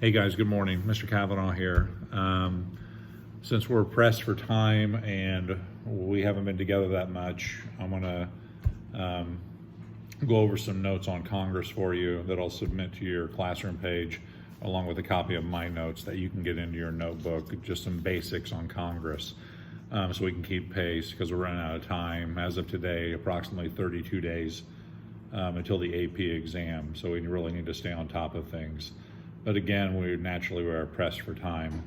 Hey guys, good morning. Mr. Kavanaugh here. Since we're pressed for time and we haven't been together that much, I'm going to go over some notes on Congress for you that I'll submit to your classroom page along with a copy of my notes that you can get into your notebook, just some basics on Congress so we can keep pace because we're running out of time. As of today, approximately 32 days until the AP exam, so we really need to stay on top of things. But again, we are pressed for time.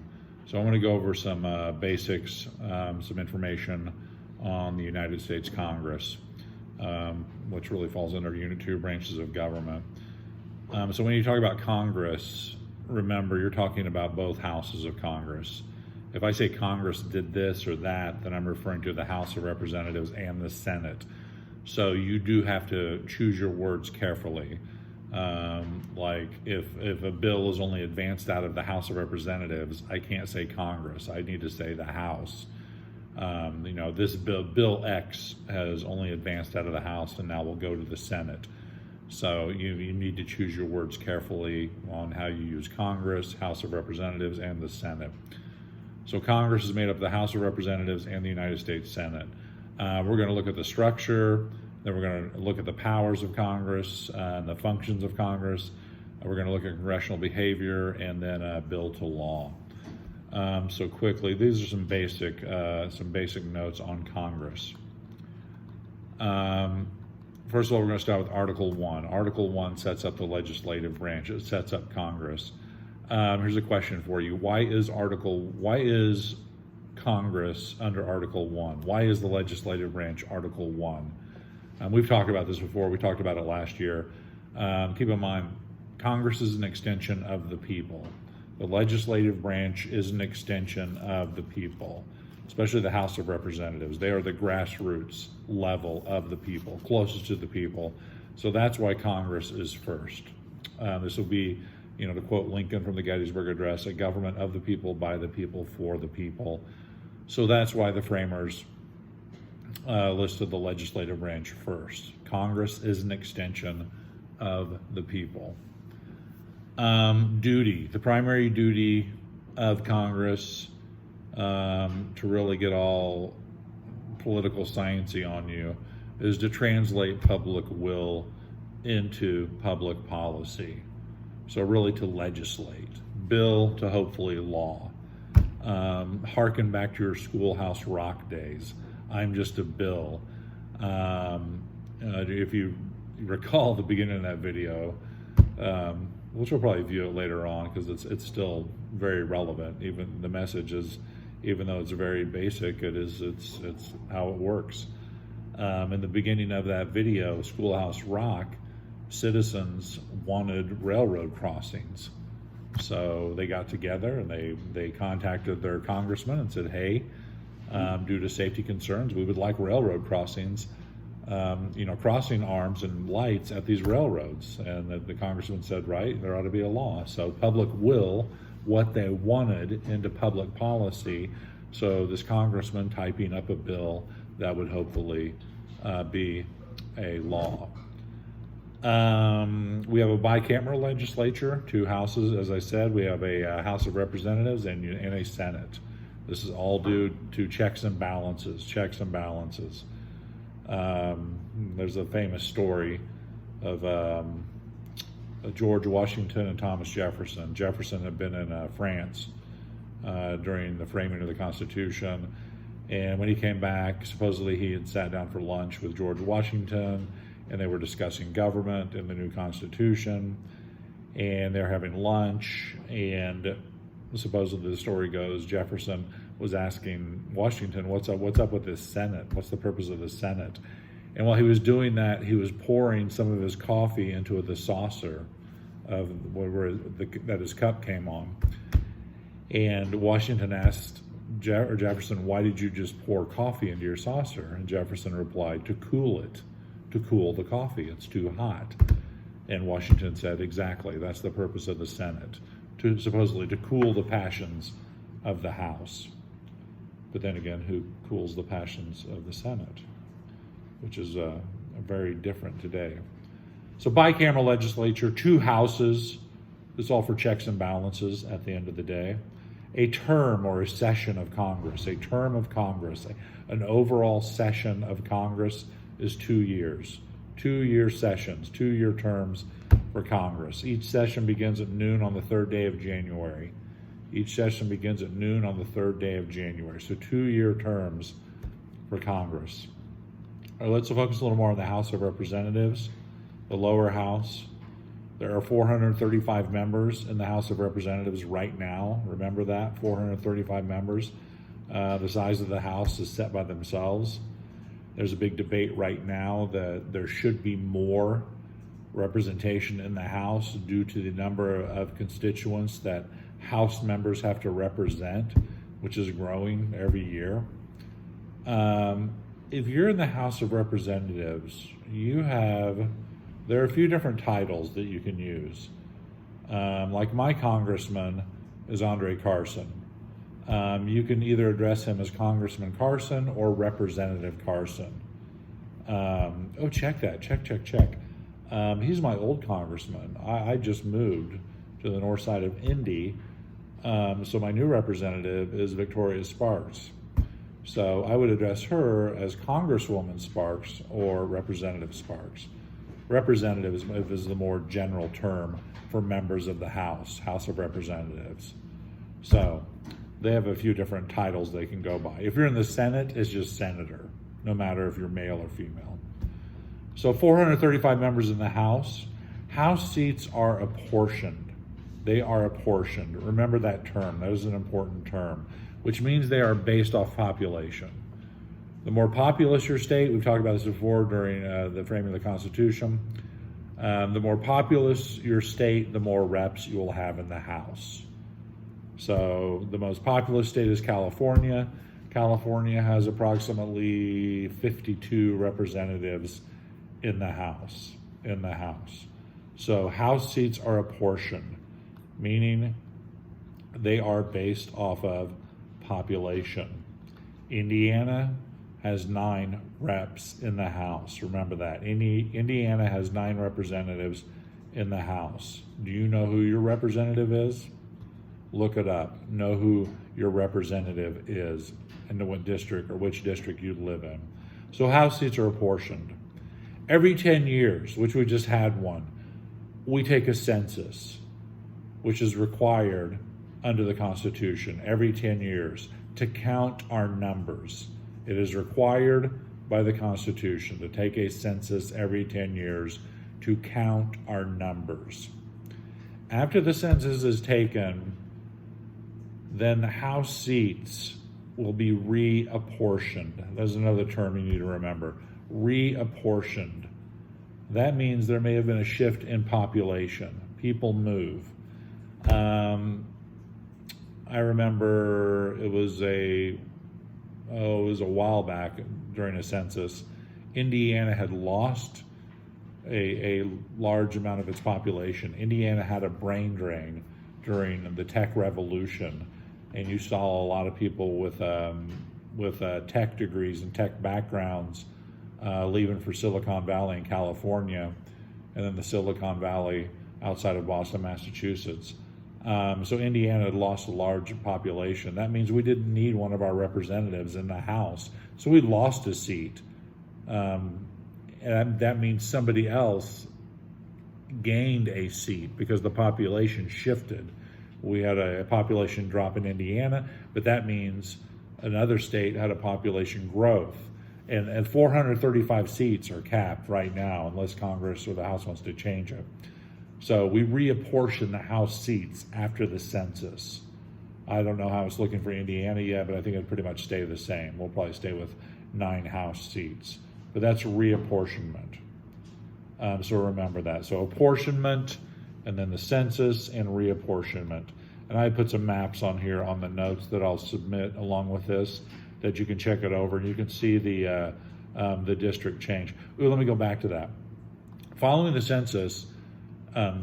So I'm going to go over some basics, some information on the United States Congress, which really falls under Unit 2, branches of government. So when you talk about Congress, remember you're talking about both houses of Congress. If I say Congress did this or that, then I'm referring to the House of Representatives and the Senate. So you do have to choose your words carefully. Like if a bill is only advanced out of the House of Representatives, I can't say Congress. I need to say the House. This bill X has only advanced out of the House and now will go to the Senate. So you need to choose your words carefully on how you use Congress, House of Representatives, and the Senate. So Congress is made up of the House of Representatives and the United States Senate. We're going to look at the structure. Then we're going to look at the powers of Congress and the functions of Congress. We're going to look at congressional behavior and then bill to law. So quickly, these are some basic notes on Congress. First of all, we're going to start with Article 1. Article 1 sets up the legislative branch. It sets up Congress. Here's a question for you. Why is Congress under Article 1? Why is the legislative branch Article 1? We've talked about this before. We talked about it last year. Keep in mind, Congress is an extension of the people. The legislative branch is an extension of the people, especially the House of Representatives. They are the grassroots level of the people, closest to the people. So that's why Congress is first. This will be, to quote Lincoln from the Gettysburg Address, a government of the people, by the people, for the people. So that's why the framers listed the legislative branch first. Congress is an extension of the people. Duty. The primary duty of Congress, to really get all political sciencey on you, is to translate public will into public policy. So really to legislate. Bill to hopefully law. Harken back to your schoolhouse rock days. I'm just a bill. If you recall the beginning of that video, which we'll probably view it later on because it's still very relevant. Even the message is, even though it's very basic, it's how it works. In the beginning of that video, Schoolhouse Rock, citizens wanted railroad crossings. So they got together and they contacted their congressman and said, hey, due to safety concerns, we would like railroad crossings, crossing arms and lights at these railroads. And the congressman said, right, there ought to be a law. So public will, what they wanted, into public policy. So this congressman typing up a bill that would hopefully be a law. We have a bicameral legislature, two houses, as I said. We have a House of Representatives and a Senate. This is all due to checks and balances. There's a famous story of George Washington and Thomas Jefferson. Jefferson had been in France during the framing of the Constitution. And when he came back, supposedly he had sat down for lunch with George Washington, and they were discussing government and the new Constitution. And they're having lunch, and supposedly the story goes, Jefferson was asking Washington, what's up with this Senate? What's the purpose of the Senate? And while he was doing that, he was pouring some of his coffee into the saucer of that his cup came on. And Washington asked Jefferson, why did you just pour coffee into your saucer? And Jefferson replied, to cool it, to cool the coffee. It's too hot. And Washington said, exactly, that's the purpose of the Senate, supposedly to cool the passions of the House. But then again, who cools the passions of the Senate? Which is very different today. So bicameral legislature, two houses, It's all for checks and balances at the end of the day. A term or a session of Congress, a term of Congress, an overall session of Congress is 2 years. 2-year sessions, 2-year terms for Congress. Each session begins at noon on the 3rd day of January. Each session begins at noon on the 3rd day of January. So 2-year terms for Congress. All right, let's focus a little more on the House of Representatives, the lower house. There are 435 members in the House of Representatives right now. Remember that, 435 members. The size of the House is set by themselves. There's a big debate right now that there should be more representation in the House due to the number of constituents that House members have to represent, which is growing every year. If you're in the House of Representatives, there are a few different titles that you can use. Like my congressman is Andre Carson. You can either address him as Congressman Carson or Representative Carson. Check that, check. He's my old congressman. I just moved to the north side of Indy, so my new representative is Victoria Sparks. So I would address her as Congresswoman Sparks or Representative Sparks. Representative is the more general term for members of the House of Representatives. So they have a few different titles they can go by. If you're in the Senate, it's just senator, no matter if you're male or female. So 435 members in the House. House seats are apportioned. They are apportioned. Remember that term. That is an important term, which means they are based off population. The more populous your state, we've talked about this before during the framing of the Constitution, the more populous your state, the more reps you will have in the House. So the most populous state is California. California has approximately 52 representatives in the House. So House seats are apportioned, meaning they are based off of population. Indiana has 9 reps in the House. Remember that. Indiana has 9 representatives in the House. Do you know who your representative is? Look it up. Know who your representative is and what district or which district you live in. So House seats are apportioned. Every 10 years, which we just had one, we take a census, which is required under the Constitution every 10 years to count our numbers. It is required by the Constitution to take a census every 10 years to count our numbers. After the census is taken, then the House seats will be reapportioned. There's another term you need to remember. Reapportioned. That means there may have been a shift in population. People move. I remember it was a while back during a census. Indiana had lost a large amount of its population. Indiana had a brain drain during the tech revolution, and you saw a lot of people with tech degrees and tech backgrounds leaving for Silicon Valley in California, and then the Silicon Valley outside of Boston, Massachusetts. So Indiana had lost a large population. That means we didn't need one of our representatives in the House. So we lost a seat. And that means somebody else gained a seat because the population shifted. We had a population drop in Indiana, but that means another state had a population growth. And 435 seats are capped right now unless Congress or the House wants to change it. So we reapportion the House seats after the census. I don't know how it's looking for Indiana yet, but I think it'll pretty much stay the same. We'll probably stay with 9 House seats. But that's reapportionment. So remember that. So apportionment, and then the census, and reapportionment. And I put some maps on here on the notes that I'll submit along with this, that you can check it over, and you can see the district change. Ooh, let me go back to that. Following the census,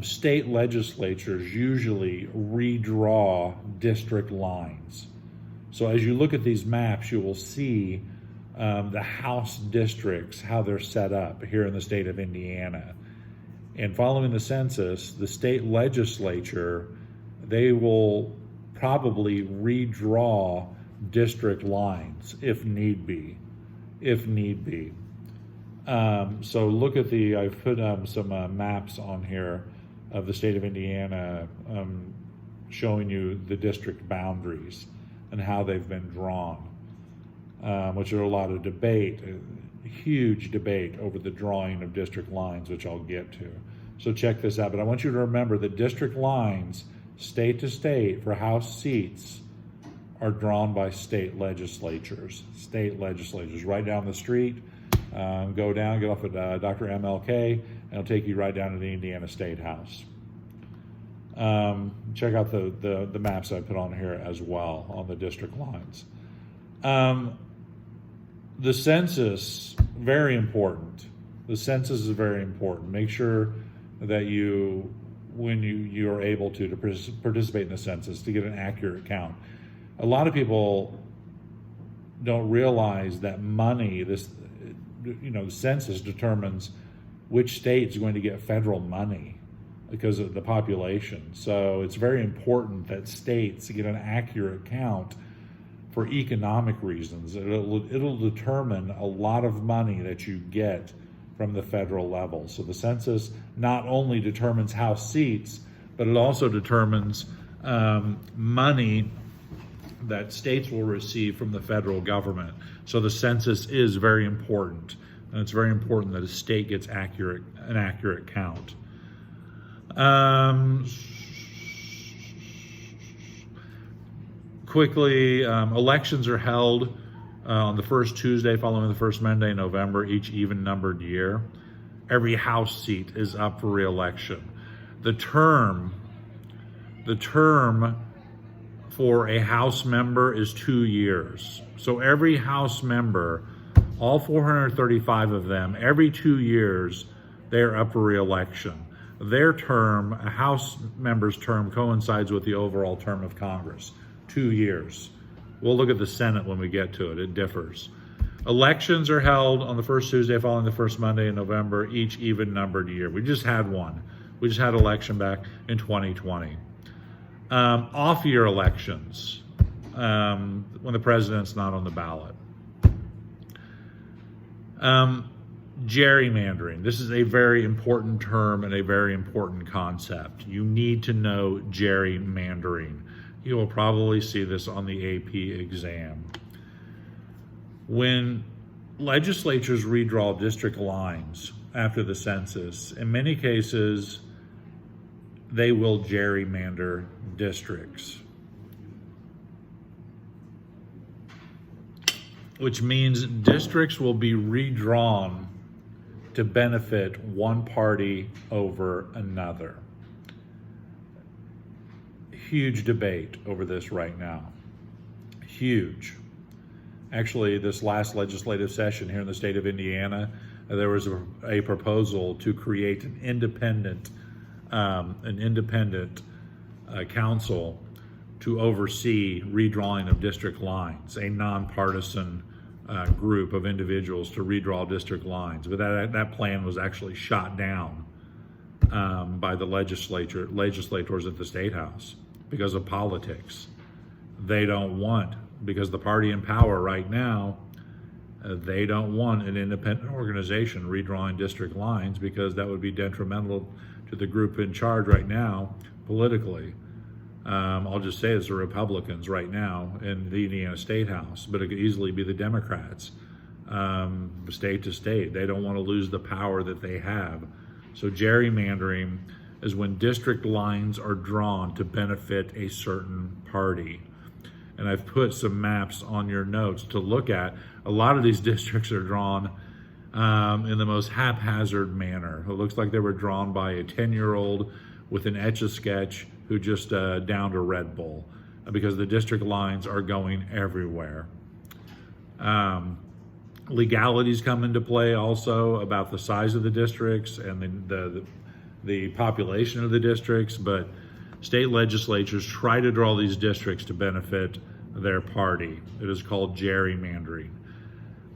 state legislatures usually redraw district lines. So as you look at these maps, you will see the House districts, how they're set up here in the state of Indiana. And following the census, the state legislature, they will probably redraw district lines if need be. So look at I've put some maps on here of the state of Indiana, showing you the district boundaries and how they've been drawn, which are a lot of debate, a huge debate over the drawing of district lines, which I'll get to. So check this out. But I want you to remember that district lines, state to state, for House seats are drawn by state legislatures. State legislatures, right down the street. Go down, get off at Dr. MLK, and it'll take you right down to the Indiana State House. Check out the maps I put on here as well on the district lines. The census, very important. The census is very important. Make sure that when you are able to participate in the census, to get an accurate count. A lot of people don't realize that money, the census determines which state is going to get federal money because of the population. So it's very important that states get an accurate count for economic reasons. It'll determine a lot of money that you get from the federal level. So the census not only determines House seats, but it also determines money that states will receive from the federal government. So the census is very important, and it's very important that a state gets an accurate count. Quickly, elections are held on the first Tuesday following the first Monday in November each even-numbered year. Every House seat is up for re-election. The term for a House member is 2 years. So every House member, all 435 of them, every 2 years, they're up for re-election. Their term, a House member's term, coincides with the overall term of Congress, 2 years. We'll look at the Senate when we get to it. It differs. Elections are held on the first Tuesday following the first Monday in November each even-numbered year. We just had one. We just had an election back in 2020. Off-year elections, when the president's not on the ballot. Gerrymandering. This is a very important term and a very important concept. You need to know gerrymandering. You will probably see this on the AP exam. When legislatures redraw district lines after the census, in many cases, they will gerrymander districts, which means districts will be redrawn to benefit one party over another. Huge debate over this right now. Huge. Actually, this last legislative session here in the state of Indiana, there was a proposal to create an independent council to oversee redrawing of district lines, a nonpartisan group of individuals to redraw district lines. But that plan was actually shot down by the legislators at the State House because of politics. They don't want, because the party in power right now, they don't want an independent organization redrawing district lines because that would be detrimental to the group in charge right now politically. I'll just say it's the Republicans right now in the Indiana State House, but it could easily be the Democrats, state to state. They don't want to lose the power that they have. So gerrymandering is when district lines are drawn to benefit a certain party. And I've put some maps on your notes to look at. A lot of these districts are drawn in the most haphazard manner. It looks like they were drawn by a 10-year-old with an Etch-a-Sketch who just downed a Red Bull, because the district lines are going everywhere. Legalities come into play also about the size of the districts and the population of the districts, but state legislatures try to draw these districts to benefit their party. It is called gerrymandering,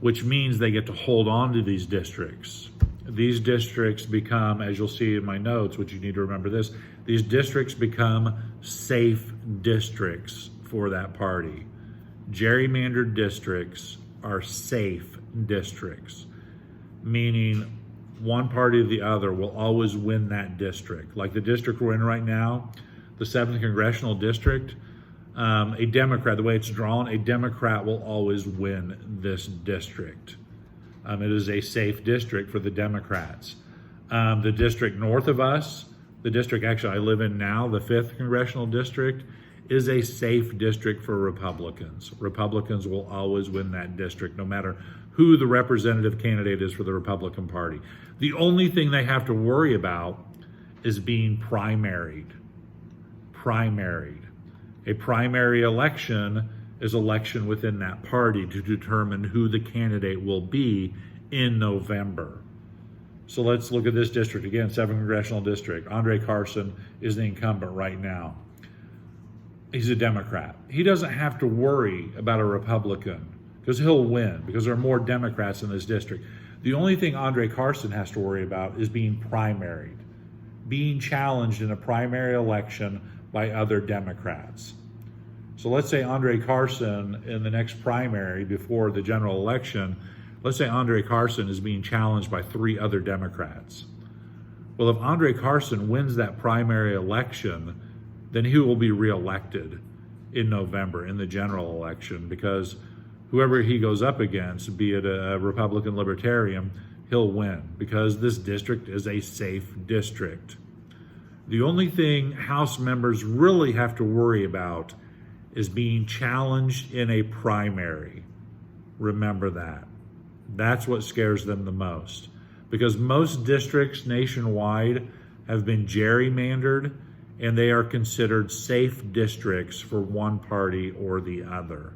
which means they get to hold on to these districts these districts become, as you'll see in my notes, which you need to remember this, these districts become safe districts for that party. Gerrymandered districts are safe districts, meaning one party or the other will always win that district. Like the district we're in right now, the 7th Congressional District, a Democrat, the way it's drawn, a Democrat will always win this district. It is a safe district for the Democrats. The district north of us, the district actually I live in now, the 5th Congressional District, is a safe district for Republicans. Republicans will always win that district, no matter who the representative candidate is for the Republican Party. The only thing they have to worry about is being primaried. A primary election is election within that party to determine who the candidate will be in November. So let's look at this district again, 7th Congressional District. Andre Carson is the incumbent right now. He's a Democrat. He doesn't have to worry about a Republican because he'll win because there are more Democrats in this district. The only thing Andre Carson has to worry about is being primaried, being challenged in a primary election by other Democrats. So let's say Andre Carson in the next primary before the general election, let's say Andre Carson is being challenged by 3 other Democrats. Well, if Andre Carson wins that primary election, then he will be reelected in November in the general election because whoever he goes up against, be it a Republican Libertarian, he'll win because this district is a safe district. The only thing House members really have to worry about is being challenged in a primary. Remember that. That's what scares them the most because most districts nationwide have been gerrymandered and they are considered safe districts for one party or the other.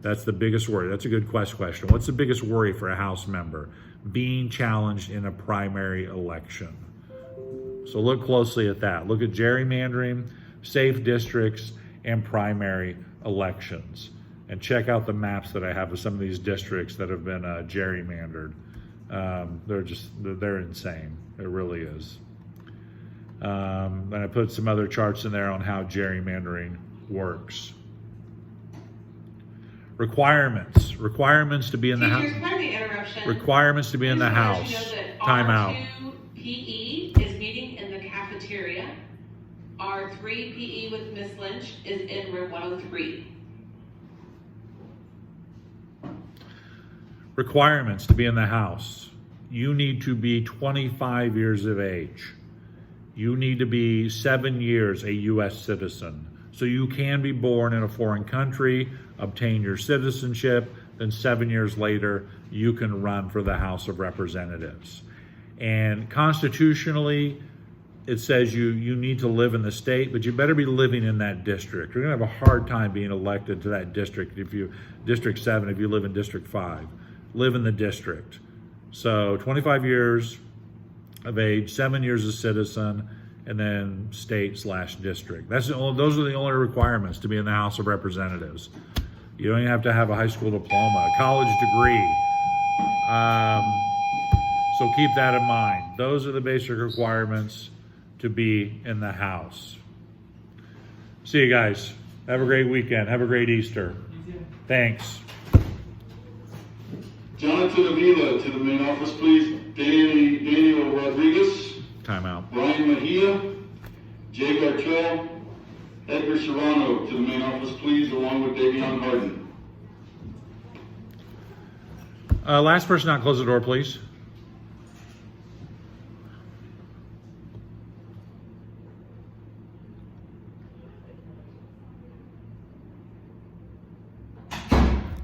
That's the biggest worry. That's a good question. What's the biggest worry for a House member? Being challenged in a primary election. So look closely at that. Look at gerrymandering, safe districts, and primary elections. And check out the maps that I have of some of these districts that have been gerrymandered. They're insane. It really is. And I put some other charts in there on how gerrymandering works. Requirements to be in the house. Requirements to be in the house. Time out. R2 PE is meeting in the cafeteria. R3 PE with Miss Lynch is in room 103. Requirements to be in the house. You need to be 25 years of age. You need to be 7 years a U.S. citizen. So you can be born in a foreign country, obtain your citizenship, then 7 years later, you can run for the House of Representatives. And constitutionally, it says you need to live in the state, but you better be living in that district. You're gonna have a hard time being elected to that district District 7, if you live in District 5. Live in the district. So 25 years of age, 7 years as citizen, and then state/district. Those are the only requirements to be in the House of Representatives. You don't even have to have a high school diploma, a college degree. So keep that in mind. Those are the basic requirements to be in the House. See you guys. Have a great weekend. Have a great Easter. Thanks. Jonathan Avila to the main office, please. Daniel Rodriguez. Time out. Brian Mejia. Jay Gartrell. Edgar Serrano to the main office, please, along with Davion Harden. Last person out, close the door, please.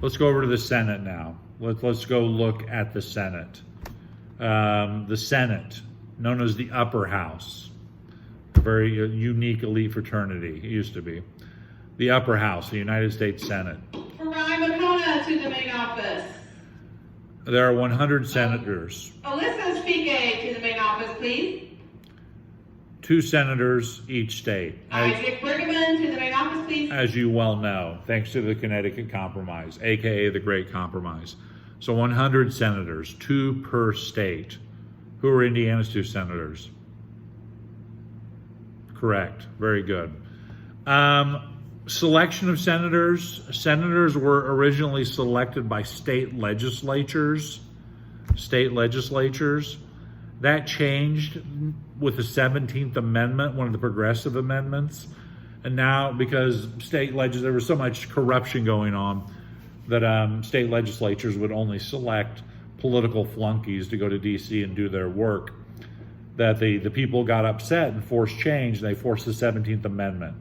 Let's go over to the Senate now. Let's go look at the Senate. The Senate, known as the Upper House, a very unique elite fraternity, it used to be. The Upper House, the United States Senate. Ryan McCona to the main office. There are 100 senators. Alyssa Spike to the main office, please. 2 senators each state. Isaac Bergman to the main office, please. As you well know, thanks to the Connecticut Compromise, aka the Great Compromise. So 100 senators, 2 per state. Who are Indiana's 2 senators? Correct. Very good. Selection of senators. Senators were originally selected by state legislatures. That changed with the 17th Amendment, one of the progressive amendments. And now, because there was so much corruption going on, that state legislatures would only select political flunkies to go to D.C. and do their work, that the people got upset and forced change. They forced the 17th Amendment.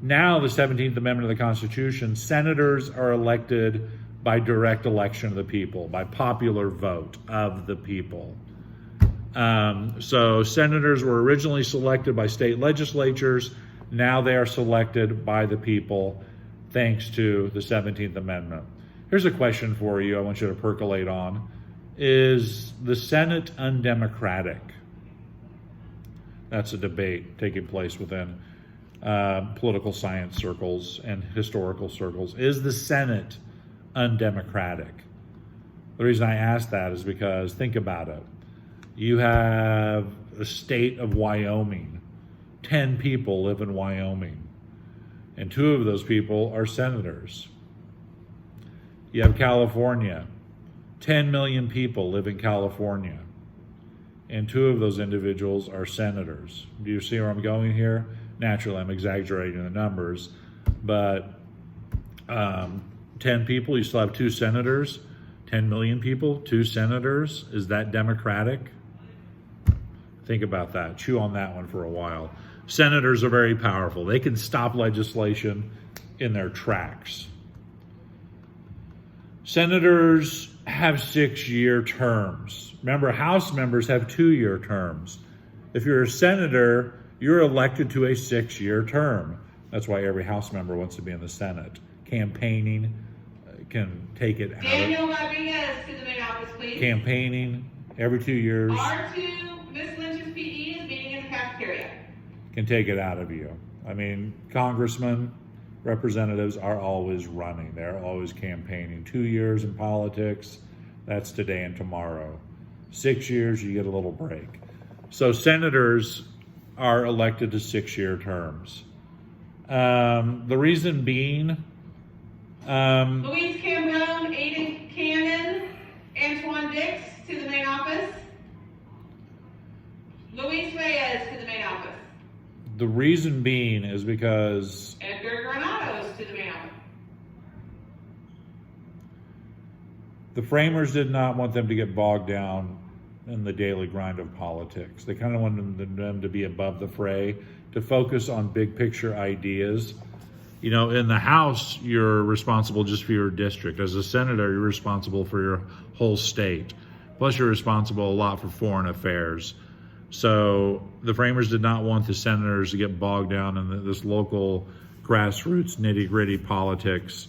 Now, the 17th Amendment of the Constitution, senators are elected by direct election of the people, by popular vote of the people. So senators were originally selected by state legislatures. Now they are selected by the people thanks to the 17th Amendment. Here's a question for you I want you to percolate on. Is the Senate undemocratic? That's a debate taking place within political science circles and historical circles. Is the Senate undemocratic? The reason I ask that is because, think about it. You have the state of Wyoming. 10 people live in Wyoming, and 2 of those people are senators. You have California. 10 million people live in California, and 2 of those individuals are senators. Do you see where I'm going here? Naturally, I'm exaggerating the numbers, but 10 people, you still have 2 senators. 10 million people, 2 senators. Is that democratic? Think about that. Chew on that one for a while. Senators are very powerful. They can stop legislation in their tracks. Senators have 6-year terms. Remember, House members have 2-year terms. If you're a senator, you're elected to a 6-year term. That's why every House member wants to be in the Senate. Campaigning can take it out. Daniel Rodriguez to the main office, please. Campaigning every 2 years R2, Miss Lynch's PE is meeting in the cafeteria. can take it out of you. I mean, congressmen, representatives are always running. They're always campaigning. 2 years in politics, that's today and tomorrow. 6 years, you get a little break. So senators are elected to 6-year terms. The reason being, Louise Cambone, Aiden Cannon, Antoine Dix to the main office. Luis Reyes to the main office. the reason being is because Edgar Granados to the main office. the framers did not want them to get bogged down in the daily grind of politics. They kind of wanted them to be above the fray, to focus on big picture ideas. You know, in the House, you're responsible just for your district. As a senator, you're responsible for your whole state. Plus, you're responsible a lot for foreign affairs. So the framers did not want the senators to get bogged down in this local grassroots nitty-gritty politics.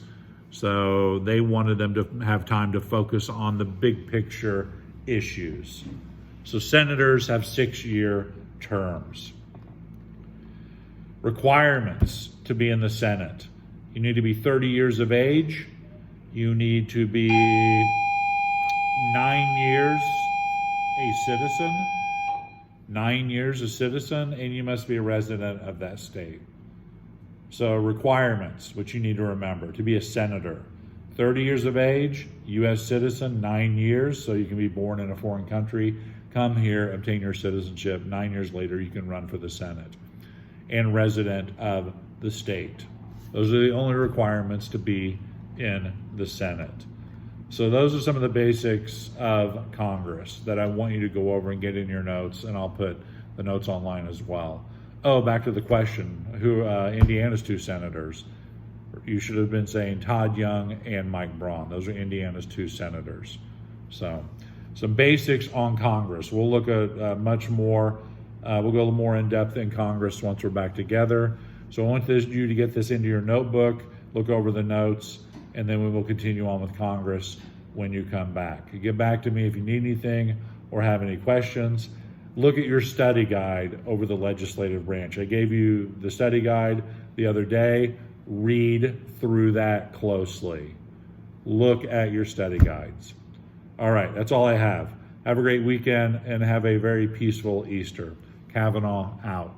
So they wanted them to have time to focus on the big picture issues. So senators have 6-year terms. Requirements to be in the Senate. You need to be 30 years of age. You need to be 9 years a citizen. 9 years a citizen, and you must be a resident of that state. So requirements, which you need to remember, to be a senator. 30 years of age, U.S. citizen, 9 years, so you can be born in a foreign country, come here, obtain your citizenship. 9 years later, you can run for the Senate. And resident of the state. Those are the only requirements to be in the Senate. So those are some of the basics of Congress that I want you to go over and get in your notes, and I'll put the notes online as well. Oh, back to the question, who Indiana's 2 senators? You should have been saying Todd Young and Mike Braun. Those are Indiana's 2 senators. So some basics on Congress. We'll look at much more. We'll go a little more in depth in Congress once we're back together. So I want you to get this into your notebook, look over the notes, and then we will continue on with Congress when you come back. You get back to me if you need anything or have any questions. Look at your study guide over the legislative branch. I gave you the study guide the other day. Read through that closely. Look at your study guides. All right, that's all I have. Have a great weekend and have a very peaceful Easter. Kavanaugh out.